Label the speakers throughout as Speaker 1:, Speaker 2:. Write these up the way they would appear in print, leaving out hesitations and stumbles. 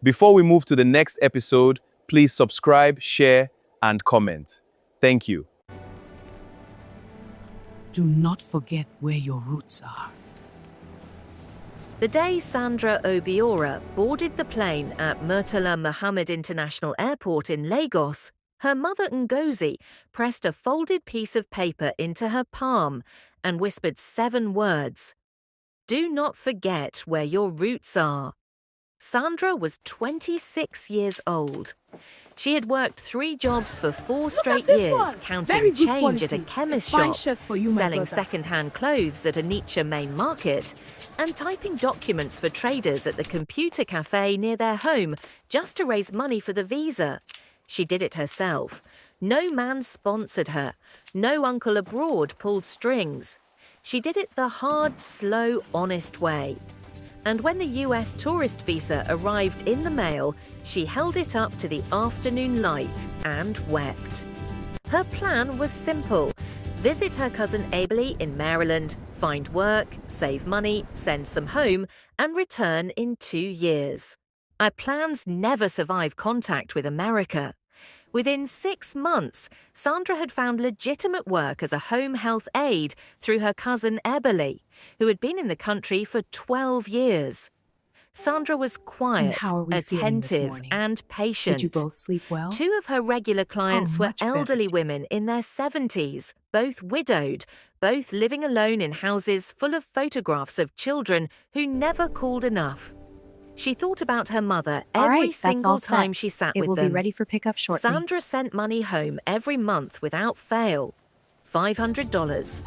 Speaker 1: Before we move to the next episode, please subscribe, share, and comment. Thank you.
Speaker 2: Do not forget where your roots are.
Speaker 3: The day Sandra Obiora boarded the plane at Murtala Muhammed International Airport in Lagos, her mother Ngozi pressed a folded piece of paper into her palm and whispered 7 words. Do not forget where your roots are. Sandra was 26 years old. She had worked 3 jobs for 4 straight years, counting change at a chemist shop, selling second-hand clothes at a Nietzsche main market, and typing documents for traders at the computer cafe near their home just to raise money for the visa. She did it herself. No man sponsored her. No uncle abroad pulled strings. She did it the hard, slow, honest way. And when the US tourist visa arrived in the mail, she held it up to the afternoon light and wept. Her plan was simple. Visit her cousin Abilene in Maryland, find work, save money, send some home, and return in 2 years. Her plans never survived contact with America. Within 6 months, Sandra had found legitimate work as a home health aide through her cousin Ebele, who had been in the country for 12 years. Sandra was quiet, attentive, and patient.
Speaker 2: Did you both sleep well?
Speaker 3: 2 of her regular clients were elderly women in their 70s, both widowed, both living alone in houses full of photographs of children who never called enough. She thought about her mother every single time she sat with them.
Speaker 4: It will be ready for pickup shortly.
Speaker 3: Sandra sent money home every month without fail. $500.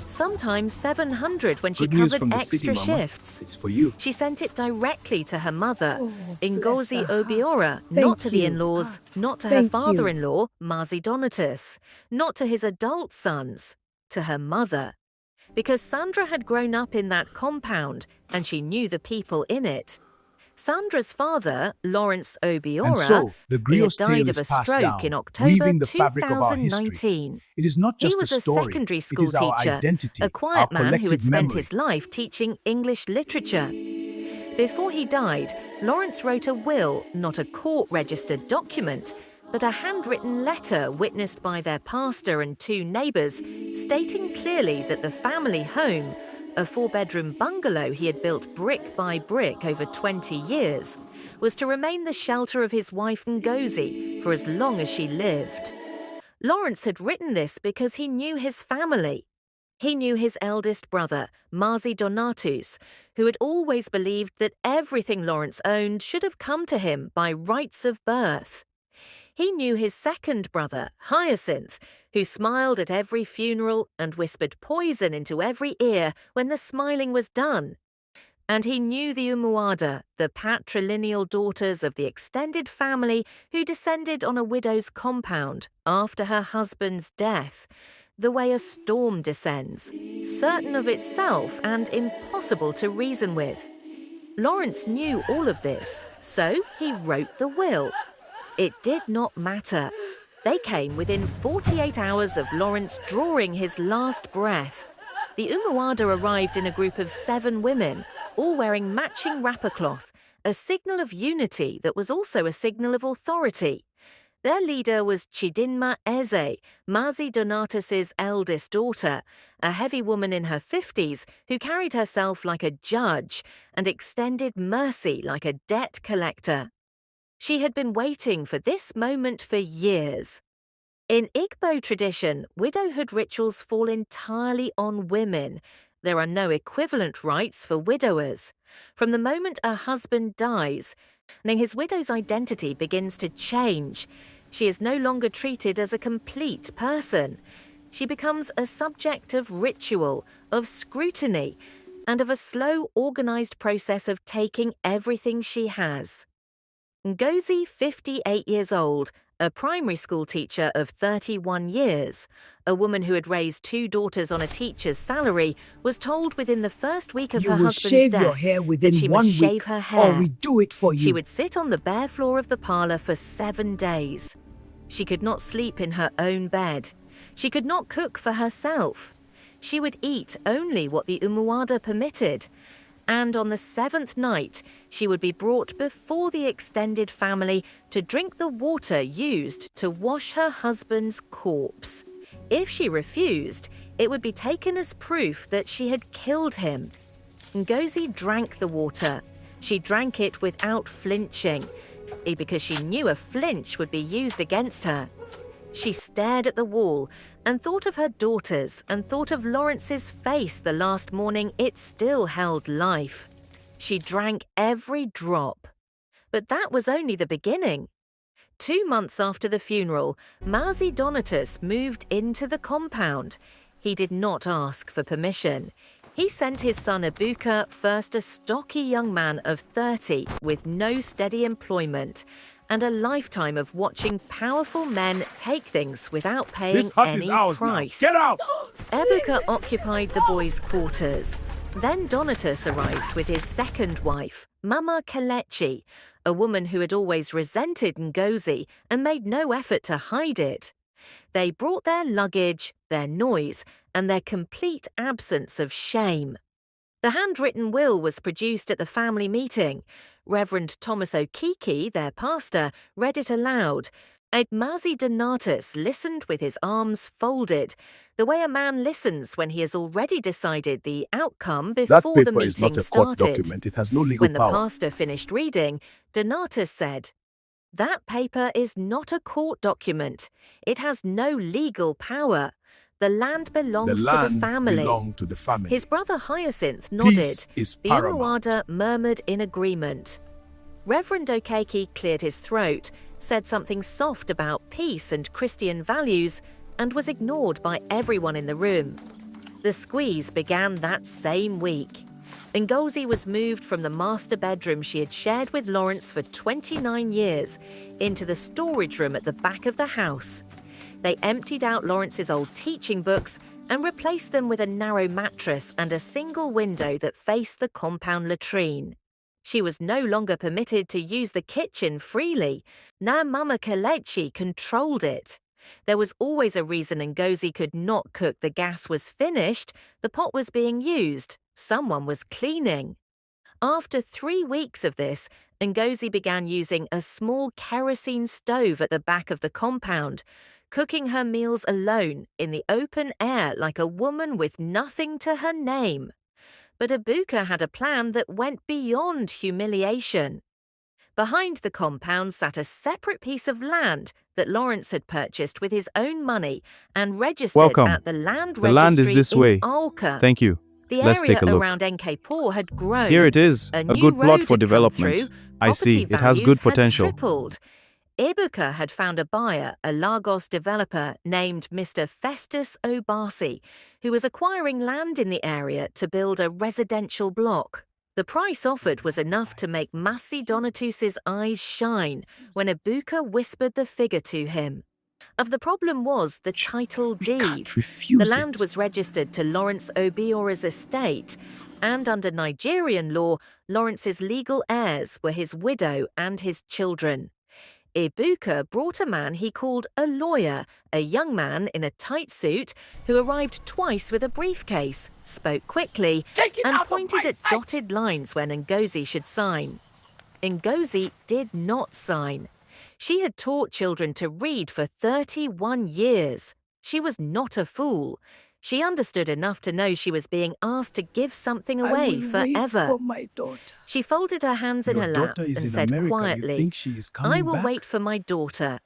Speaker 3: Sometimes $700 when she covered extra shifts.
Speaker 1: It's for you.
Speaker 3: She sent it directly to her mother, Ngozi Obiora, not to the in-laws, not to her father-in-law, Mazi Donatus, not to his adult sons, to her mother. Because Sandra had grown up in that compound and she knew the people in it. Sandra's father, Lawrence Obiora, who had died of a stroke in October 2019.
Speaker 5: It is not just
Speaker 3: he was
Speaker 5: a story,
Speaker 3: a secondary school
Speaker 5: it is our
Speaker 3: teacher,
Speaker 5: identity,
Speaker 3: a quiet
Speaker 5: our
Speaker 3: man who had spent
Speaker 5: memory.
Speaker 3: his life teaching English literature. Before he died, Lawrence wrote a will, not a court-registered document, but a handwritten letter witnessed by their pastor and 2 neighbours, stating clearly that the family home, a 4-bedroom bungalow he had built brick by brick over 20 years, was to remain the shelter of his wife Ngozi for as long as she lived. Lawrence had written this because he knew his family. He knew his eldest brother, Mazi Donatus, who had always believed that everything Lawrence owned should have come to him by rights of birth. He knew his second brother, Hyacinth, who smiled at every funeral and whispered poison into every ear when the smiling was done. And he knew the Umuada, the patrilineal daughters of the extended family who descended on a widow's compound after her husband's death, the way a storm descends, certain of itself and impossible to reason with. Lawrence knew all of this, so he wrote the will. It did not matter. They came within 48 hours of Lawrence drawing his last breath. The Umuada arrived in a group of 7 women, all wearing matching wrapper cloth, a signal of unity that was also a signal of authority. Their leader was Chidinma Eze, Mazi Donatus's eldest daughter, a heavy woman in her 50s who carried herself like a judge and extended mercy like a debt collector. She had been waiting for this moment for years. In Igbo tradition, widowhood rituals fall entirely on women. There are no equivalent rights for widowers. From the moment a husband dies, his widow's identity begins to change. She is no longer treated as a complete person. She becomes a subject of ritual, of scrutiny, and of a slow, organized process of taking everything she has. Ngozi, 58 years old, a primary school teacher of 31 years, a woman who had raised 2 daughters on a teacher's salary, was told within the first week of her husband's death that she must shave her hair.
Speaker 2: Or we do it for you.
Speaker 3: She would sit on the bare floor of the parlour for 7 days. She could not sleep in her own bed. She could not cook for herself. She would eat only what the Umuada permitted. And on the 7th night, she would be brought before the extended family to drink the water used to wash her husband's corpse. If she refused, it would be taken as proof that she had killed him. Ngozi drank the water. She drank it without flinching, because she knew a flinch would be used against her. She stared at the wall and thought of her daughters and thought of Lawrence's face the last morning it still held life. She drank every drop. But that was only the beginning. 2 months after the funeral, Mazi Donatus moved into the compound. He did not ask for permission. He sent his son Ebuka, first a stocky young man of 30 with no steady employment and a lifetime of watching powerful men take things without paying any price.
Speaker 4: Get out!
Speaker 3: Ebuka occupied the boys' quarters. Then Donatus arrived with his second wife, Mama Kelechi, a woman who had always resented Ngozi and made no effort to hide it. They brought their luggage, their noise, and their complete absence of shame. The handwritten will was produced at the family meeting. Reverend Thomas Okiki, their pastor, read it aloud. Mazi Donatus listened with his arms folded, the way a man listens when he has already decided the outcome before the meeting started.
Speaker 4: That paper is not a court document. It has no legal
Speaker 3: When
Speaker 4: power.
Speaker 3: the pastor finished reading, Donatus said, "That paper is not a court document. It has no legal power. The land belongs to the family."
Speaker 4: belonged to the family.
Speaker 3: His brother Hyacinth nodded.
Speaker 4: Peace is
Speaker 3: The
Speaker 4: paramount.
Speaker 3: Umuwada murmured in agreement. Reverend Okeke cleared his throat, said something soft about peace and Christian values, and was ignored by everyone in the room. The squeeze began that same week. Ngozi was moved from the master bedroom she had shared with Lawrence for 29 years into the storage room at the back of the house. They emptied out Lawrence's old teaching books and replaced them with a narrow mattress and a single window that faced the compound latrine. She was no longer permitted to use the kitchen freely. Now Mama Kelechi controlled it. There was always a reason Ngozi could not cook. The gas was finished, the pot was being used, someone was cleaning. After 3 weeks of this, Ngozi began using a small kerosene stove at the back of the compound, cooking her meals alone in the open air like a woman with nothing to her name. But Ebuka had a plan that went beyond humiliation. Behind the compound sat a separate piece of land that Lawrence had purchased with his own money and registered
Speaker 1: Welcome.
Speaker 3: at the land
Speaker 1: The
Speaker 3: registry
Speaker 1: land is this
Speaker 3: in
Speaker 1: way.
Speaker 3: Alka.
Speaker 1: Thank you.
Speaker 3: The
Speaker 1: Let's
Speaker 3: area
Speaker 1: take a look.
Speaker 3: around Nkpor had grown.
Speaker 1: Here it is, a
Speaker 3: new
Speaker 1: good plot
Speaker 3: road
Speaker 1: for
Speaker 3: had come
Speaker 1: development.
Speaker 3: through,
Speaker 1: I see,
Speaker 3: property
Speaker 1: it has
Speaker 3: values
Speaker 1: good
Speaker 3: had
Speaker 1: potential.
Speaker 3: tripled. Ebuka had found a buyer, a Lagos developer named Mr. Festus Obasi, who was acquiring land in the area to build a residential block. The price offered was enough to make Mazi Donatus's eyes shine when Ebuka whispered the figure to him. Of the problem was the title deed.
Speaker 4: Can't refuse
Speaker 3: The land
Speaker 4: it.
Speaker 3: was registered to Lawrence Obiora's estate, and under Nigerian law, Lawrence's legal heirs were his widow and his children. Ebuka brought a man he called a lawyer, a young man in a tight suit who arrived twice with a briefcase, spoke quickly, and pointed at dotted lines when Ngozi should sign. Ngozi did not sign. She had taught children to read for 31 years. She was not a fool. She understood enough to know she was being asked to give something away
Speaker 2: I will
Speaker 3: forever.
Speaker 2: wait for my daughter.
Speaker 3: She folded her hands in
Speaker 4: Your
Speaker 3: her lap
Speaker 4: daughter is
Speaker 3: and
Speaker 4: in
Speaker 3: said
Speaker 4: America.
Speaker 3: quietly,
Speaker 4: You think she is coming
Speaker 3: "I will
Speaker 4: back?
Speaker 3: wait for my daughter."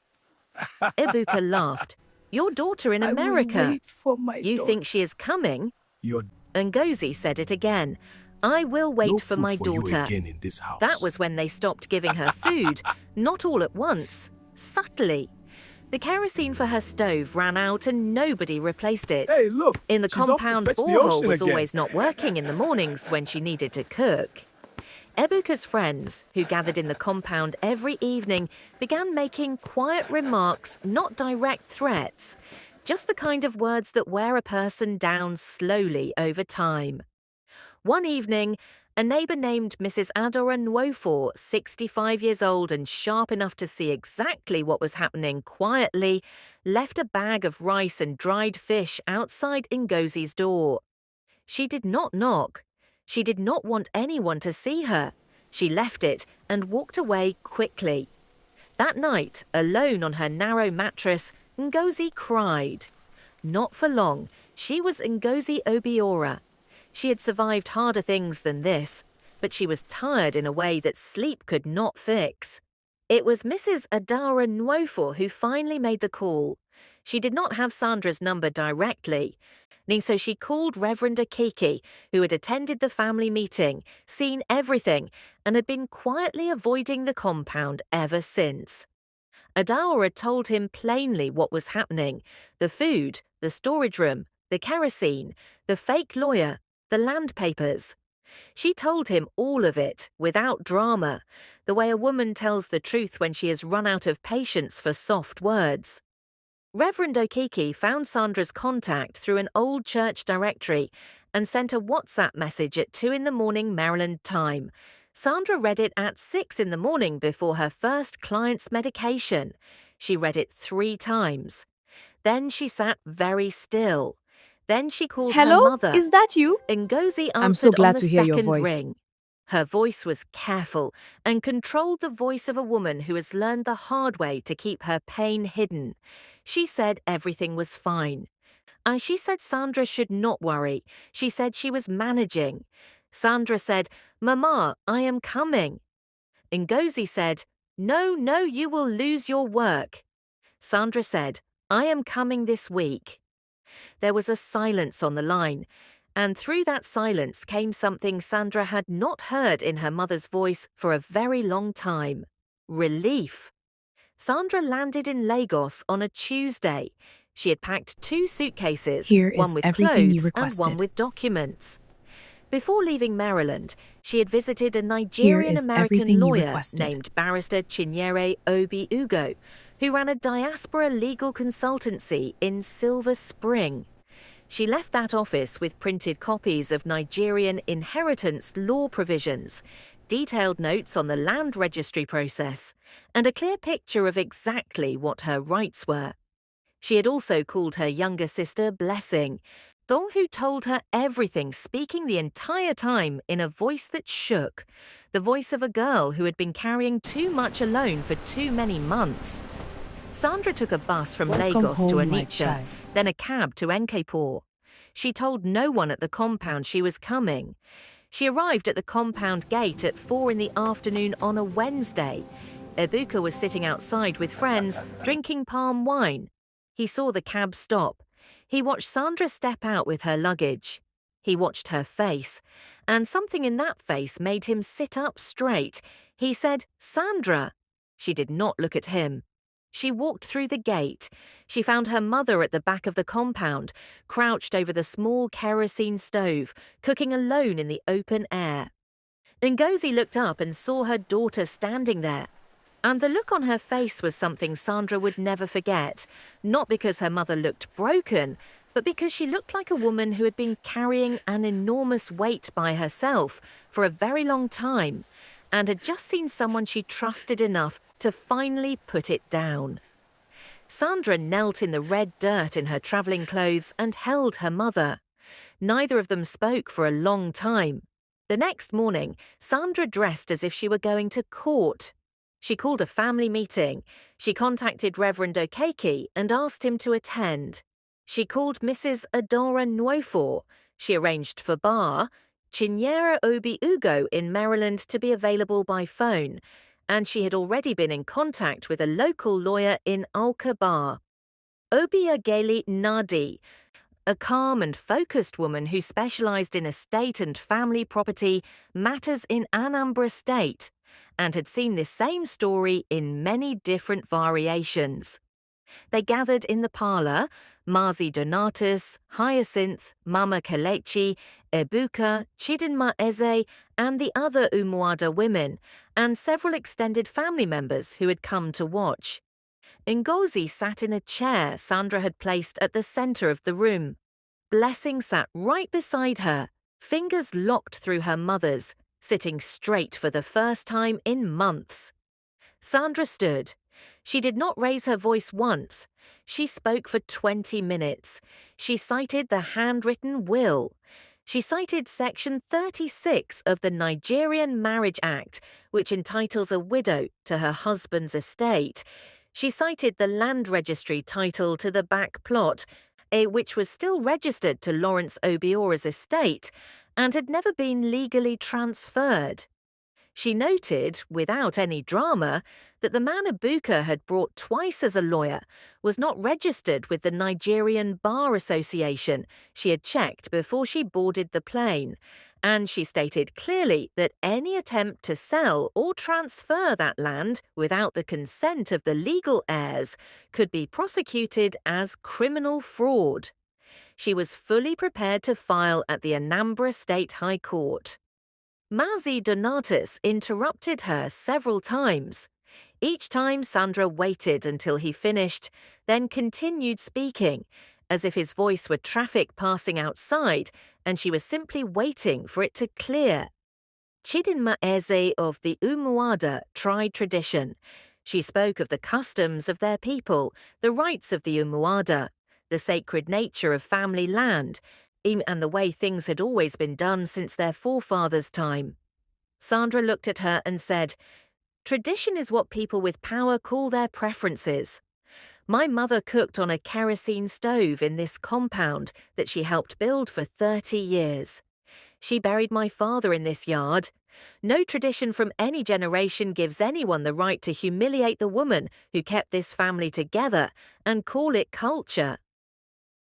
Speaker 3: Ebuka laughed. "Your daughter in
Speaker 2: I will
Speaker 3: America.
Speaker 2: wait for my
Speaker 3: You
Speaker 2: daughter.
Speaker 3: think she is coming?"
Speaker 4: Your
Speaker 3: Ngozi said it again. "I will wait
Speaker 4: no
Speaker 3: for
Speaker 4: food
Speaker 3: my
Speaker 4: for you
Speaker 3: daughter."
Speaker 4: again in this house.
Speaker 3: That was when they stopped giving her food, not all at once, subtly. The kerosene for her stove ran out and nobody replaced it.
Speaker 4: Hey, look.
Speaker 3: In the
Speaker 4: she's off to
Speaker 3: compound,
Speaker 4: fetch the
Speaker 3: borehole
Speaker 4: ocean
Speaker 3: was
Speaker 4: again.
Speaker 3: always not working in the mornings when she needed to cook. Ebuka's friends, who gathered in the compound every evening, began making quiet remarks, not direct threats, just the kind of words that wear a person down slowly over time. One evening, a neighbour named Mrs. Adora Nwofor, 65 years old and sharp enough to see exactly what was happening quietly, left a bag of rice and dried fish outside Ngozi's door. She did not knock. She did not want anyone to see her. She left it and walked away quickly. That night, alone on her narrow mattress, Ngozi cried. Not for long. She was Ngozi Obiora. She had survived harder things than this, but she was tired in a way that sleep could not fix. It was Mrs. Adara Nwofor who finally made the call. She did not have Sandra's number directly, and so she called Reverend Okeke, who had attended the family meeting, seen everything, and had been quietly avoiding the compound ever since. Adara told him plainly what was happening: the food, the storage room, the kerosene, the fake lawyer, the land papers. She told him all of it, without drama, the way a woman tells the truth when she has run out of patience for soft words. Reverend Okeke found Sandra's contact through an old church directory and sent a WhatsApp message at 2 a.m. Maryland time. Sandra read it at 6 a.m. before her first client's medication. She read it 3 times. Then she sat very still. Then she called her mother.
Speaker 5: Hello, is that you?
Speaker 3: Ngozi answered
Speaker 2: I'm so glad
Speaker 3: on the
Speaker 2: to hear your
Speaker 3: second
Speaker 2: voice.
Speaker 3: ring. Her voice was careful and controlled the voice of a woman who has learned the hard way to keep her pain hidden. She said everything was fine. She said Sandra should not worry. She said she was managing. Sandra said, "Mama, I am coming." Ngozi said, No, you will lose your work." Sandra said, "I am coming this week." There was a silence on the line, and through that silence came something Sandra had not heard in her mother's voice for a very long time: relief. Sandra landed in Lagos on a Tuesday. She had packed 2 suitcases,
Speaker 2: Here is
Speaker 3: one with
Speaker 2: everything you
Speaker 3: clothes and
Speaker 2: requested.
Speaker 3: one with documents. Before leaving Maryland, she had visited a
Speaker 2: Here
Speaker 3: Nigerian
Speaker 2: is
Speaker 3: American
Speaker 2: everything you
Speaker 3: lawyer
Speaker 2: requested.
Speaker 3: named Barrister Chinyere Obi Ugo, who ran a diaspora legal consultancy in Silver Spring. She left that office with printed copies of Nigerian inheritance law provisions, detailed notes on the land registry process, and a clear picture of exactly what her rights were. She had also called her younger sister Blessing, who told her everything, speaking the entire time in a voice that shook, the voice of a girl who had been carrying too much alone for too many months. Sandra took a bus from
Speaker 2: Welcome
Speaker 3: Lagos to
Speaker 2: home, my
Speaker 3: Onitsha,
Speaker 2: child.
Speaker 3: then a cab to Nkepor. She told no one at the compound she was coming. She arrived at the compound gate at 4 p.m. on a Wednesday. Ebuka was sitting outside with friends, drinking palm wine. He saw the cab stop. He watched Sandra step out with her luggage. He watched her face, and something in that face made him sit up straight. He said, "Sandra." She did not look at him. She walked through the gate. She found her mother at the back of the compound, crouched over the small kerosene stove, cooking alone in the open air. Ngozi looked up and saw her daughter standing there. And the look on her face was something Sandra would never forget, not because her mother looked broken, but because she looked like a woman who had been carrying an enormous weight by herself for a very long time, and had just seen someone she trusted enough to finally put it down. Sandra knelt in the red dirt in her travelling clothes and held her mother. Neither of them spoke for a long time. The next morning, Sandra dressed as if she were going to court. She called a family meeting. She contacted Reverend Okeke and asked him to attend. She called Mrs. Adora Nwofor. She arranged for Bar, Chinyere Obi Ugo in Maryland to be available by phone, and she had already been in contact with a local lawyer in Alka Bar. Obi Ageli Nadi, a calm and focused woman who specialized in estate and family property matters in Anambra State, and had seen this same story in many different variations. They gathered in the parlour: Mazi Donatus, Hyacinth, Mama Kelechi, Ebuka, Chidinma Eze, and the other Umuada women, and several extended family members who had come to watch. Ngozi sat in a chair Sandra had placed at the centre of the room. Blessing sat right beside her, fingers locked through her mother's, sitting straight for the first time in months. Sandra stood. She did not raise her voice once. She spoke for 20 minutes. She cited the handwritten will. She cited Section 36 of the Nigerian Marriage Act, which entitles a widow to her husband's estate. She cited the land registry title to the back plot, which was still registered to Lawrence Obiora's estate and had never been legally transferred. She noted, without any drama, that the man Ebuka had brought twice as a lawyer was not registered with the Nigerian Bar Association. She had checked before she boarded the plane, and she stated clearly that any attempt to sell or transfer that land without the consent of the legal heirs could be prosecuted as criminal fraud. She was fully prepared to file at the Anambra State High Court. Mazi Donatus interrupted her several times. Each time Sandra waited until he finished, then continued speaking, as if his voice were traffic passing outside and she was simply waiting for it to clear. Chidinma Eze of the Umuada tried tradition. She spoke of the customs of their people, the rights of the Umuada, the sacred nature of family land, and the way things had always been done since their forefathers' time. Sandra looked at her and said, "Tradition is what people with power call their preferences. My mother cooked on a kerosene stove in this compound that she helped build for 30 years. She buried my father in this yard. No tradition from any generation gives anyone the right to humiliate the woman who kept this family together and call it culture."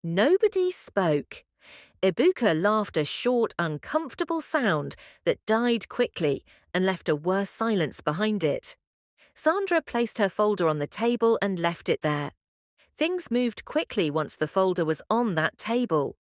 Speaker 3: Nobody spoke. Ebuka laughed a short, uncomfortable sound that died quickly and left a worse silence behind it. Sandra placed her folder on the table and left it there. Things moved quickly once the folder was on that table.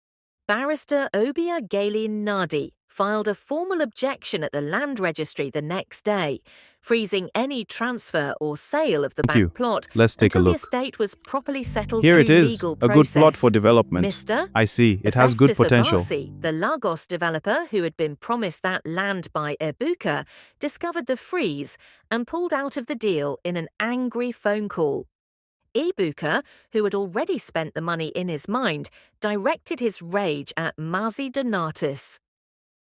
Speaker 3: Barrister Obia Galen Nadi filed a formal objection at the land registry the next day, freezing any transfer or sale of the
Speaker 1: Thank you.
Speaker 3: back plot
Speaker 1: Let's take a
Speaker 3: until the
Speaker 1: look.
Speaker 3: estate was properly settled
Speaker 1: Here
Speaker 3: through
Speaker 1: it is,
Speaker 3: legal
Speaker 1: a good plot
Speaker 3: process.
Speaker 1: for development.
Speaker 3: Mr.
Speaker 1: I see, it has good
Speaker 3: Festus
Speaker 1: potential.
Speaker 3: Obasi, the Lagos developer who had been promised that land by Ebuka, discovered the freeze and pulled out of the deal in an angry phone call. Ebuka, who had already spent the money in his mind, directed his rage at Mazi Donatus.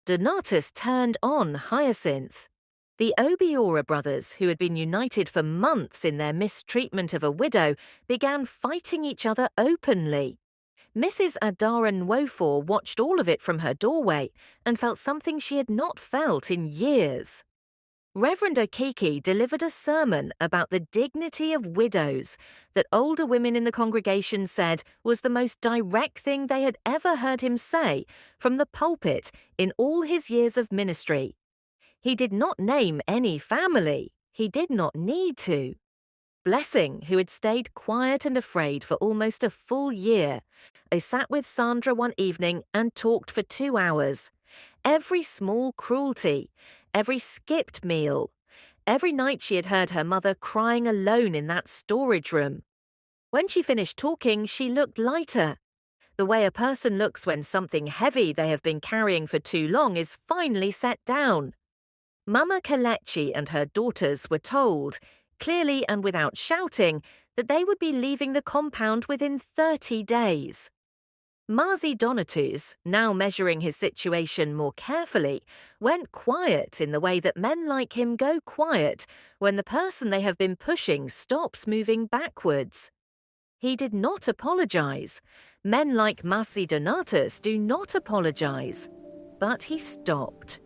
Speaker 3: Donatus turned on Hyacinth. The Obiora brothers, who had been united for months in their mistreatment of a widow, began fighting each other openly. Mrs. Adara Nwofor watched all of it from her doorway and felt something she had not felt in years. Reverend Okeke delivered a sermon about the dignity of widows that older women in the congregation said was the most direct thing they had ever heard him say from the pulpit in all his years of ministry. He did not name any family. He did not need to. Blessing, who had stayed quiet and afraid for almost a full year, I sat with Sandra one evening and talked for 2 hours. Every small cruelty, every skipped meal, every night she had heard her mother crying alone in that storage room. When she finished talking, she looked lighter. The way a person looks when something heavy they have been carrying for too long is finally set down. Mama Kelechi and her daughters were told, clearly and without shouting, that they would be leaving the compound within 30 days. Mazi Donatus, now measuring his situation more carefully, went quiet in the way that men like him go quiet when the person they have been pushing stops moving backwards. He did not apologize. Men like Mazi Donatus do not apologize. But he stopped.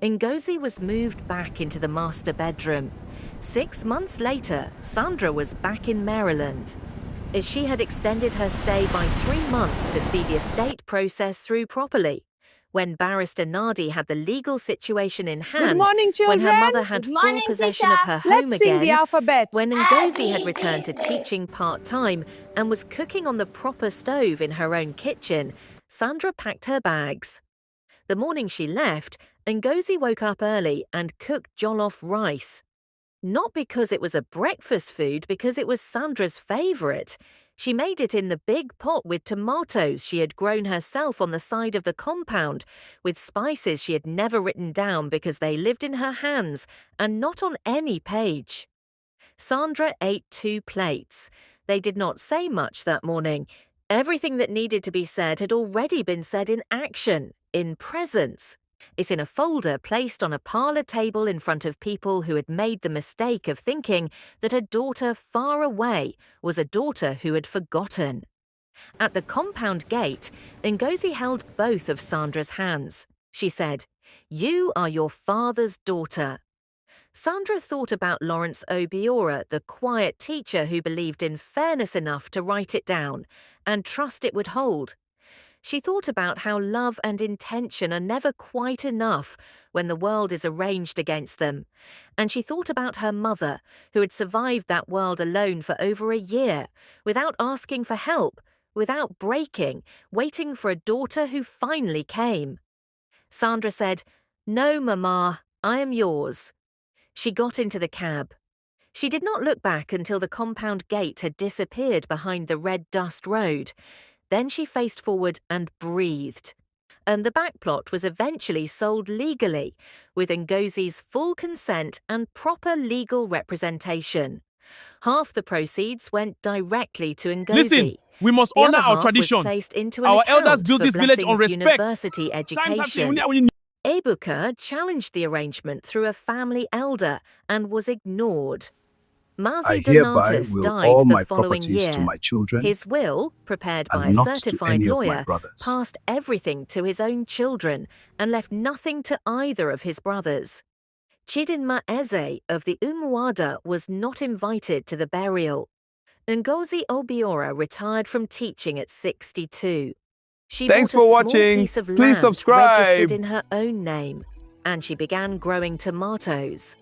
Speaker 3: Ngozi was moved back into the master bedroom. 6 months later, Sandra was back in Maryland. As she had extended her stay by 3 months to see the estate process through properly. When Barrister Nadi had the legal situation in hand,
Speaker 2: Good morning, children.
Speaker 3: when her mother had
Speaker 5: Good
Speaker 3: full
Speaker 5: morning,
Speaker 3: possession
Speaker 5: teacher.
Speaker 3: of her home
Speaker 2: Let's sing
Speaker 3: again,
Speaker 2: the alphabet.
Speaker 3: when Ngozi had returned to teaching part-time and was cooking on the proper stove in her own kitchen, Sandra packed her bags. The morning she left, Ngozi woke up early and cooked jollof rice. Not because it was a breakfast food, because it was Sandra's favourite. She made it in the big pot with tomatoes she had grown herself on the side of the compound, with spices she had never written down because they lived in her hands and not on any page. Sandra ate 2 plates. They did not say much that morning. Everything that needed to be said had already been said in action. in presents. It's in a folder placed on a parlour table in front of people who had made the mistake of thinking that a daughter far away was a daughter who had forgotten. At the compound gate, Ngozi held both of Sandra's hands. She said, "You are your father's daughter." Sandra thought about Lawrence Obiora, the quiet teacher who believed in fairness enough to write it down and trust it would hold. She thought about how love and intention are never quite enough when the world is arranged against them. And she thought about her mother, who had survived that world alone for over a year, without asking for help, without breaking, waiting for a daughter who finally came. Sandra said, "No, Mama, I am yours." She got into the cab. She did not look back until the compound gate had disappeared behind the red dust road. Then she faced forward and breathed. And the back plot was eventually sold legally, with Ngozi's full consent and proper legal representation. Half the proceeds went directly to Ngozi.
Speaker 1: Listen, we must
Speaker 3: The
Speaker 1: honor
Speaker 3: other
Speaker 1: our
Speaker 3: half was
Speaker 1: traditions.
Speaker 3: placed into an
Speaker 1: Our
Speaker 3: account
Speaker 1: elders built
Speaker 3: for
Speaker 1: this village on
Speaker 3: Blessing's
Speaker 1: respect.
Speaker 3: University
Speaker 1: Times
Speaker 3: education.
Speaker 1: have changed.
Speaker 3: Ebuka challenged the arrangement through a family elder and was ignored. Mazi
Speaker 4: I hereby
Speaker 3: Donatus
Speaker 4: will
Speaker 3: died
Speaker 4: all
Speaker 3: the
Speaker 4: my
Speaker 3: following
Speaker 4: properties to
Speaker 3: year.
Speaker 4: my children
Speaker 3: His will, prepared by a
Speaker 4: and not to
Speaker 3: certified
Speaker 4: any of my
Speaker 3: lawyer,
Speaker 4: brothers.
Speaker 3: passed everything to his own children and left nothing to either of his brothers. Chidinma Eze of the Umuada was not invited to the burial. Ngozi Obiora retired from teaching at 62. She
Speaker 1: Thanks
Speaker 3: bought a
Speaker 1: for
Speaker 3: small
Speaker 1: watching.
Speaker 3: piece of
Speaker 1: Please
Speaker 3: land
Speaker 1: subscribe.
Speaker 3: registered in her own name, and she began growing tomatoes.